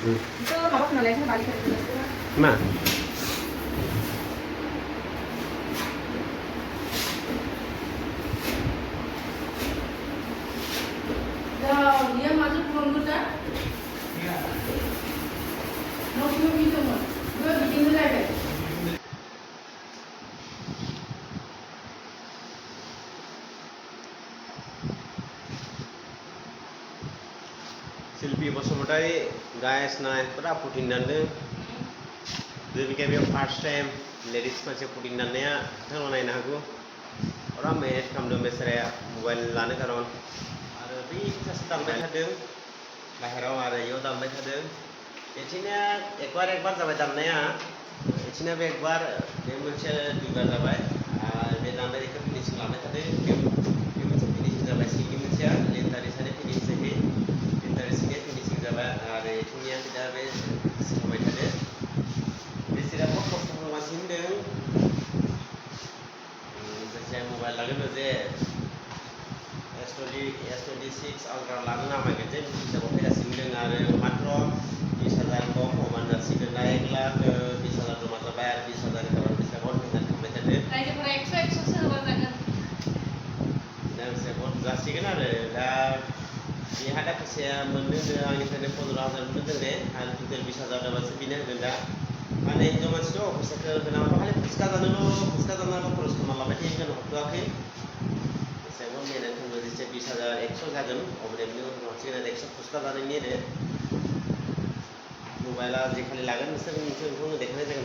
itu apa kenalnya balik ke मा dia masuk penganggutan mau gitu mau gue bikin lagi शिल्पी बसुमतारी गायस नाय पुरा Putin दानदों जोंनिखाय बेयाव फार्स्ट टाइम लेडिस मानसि पुटिन दाननाया बिथांमोना नायनो हागौ पुरा मेनेज खालामदों बेसाराया मबाइल लानो खारन आरो बै सासे दामबाय थादों बाहेराव आरो इयाव दामबाय थादों बिदिनो एकबार जाबाय दामनाया बिदिनो बे एकबार बे मोनसे दुइबार जाबाय आरो बे दामनायखौ फिनिशिं लाबाय थादों बे मोनसे फिनिशिं जाबाय सिंनि मोनसेया लिटारिसानि फिनिशिं जायो लिटारिसनि फिनिशिं जाबाय आरो इथिंनिया दा बे होबाय थादों बेसेरा बहुत खस्थ' खालामगासिनो दं जायखिजाया मबाइल लागोन जे S26 Ultra लानो नामायगोन जे हिसाबाव फैगासिनो दं आरो मात्र 20,000 खम हमान जासिगोन दा 1,20,000 जमा जाबाय आरो 20,000 खालाम हिसाबाव मेहनत खालामबाय थादों रायजोफोरा 100 सो होबा जागोन दा हिसाबाव जासिगोन आरो दा बेहा दा फैसाया मोनदों आंनिफ्रायनो 15,000 मोनदों दे आरो टटेल 20,000 जाबासो बिनो होगोन दा माने हिनजाव मानसिथ' फैसाखौ होनांगौ खालि फुसका जानोल' खरस खालामना लाबाय थायो हरथ'वाखै एसेबां मेहनत खालामो जेसे 20,000 100 जागोन अब्ला बिनि उनाव हरसिगोन आरो 100 फुसका जानायनि आरो मबाइला जे खालि लागोन नोंसोरखौ देखायनाय जागोन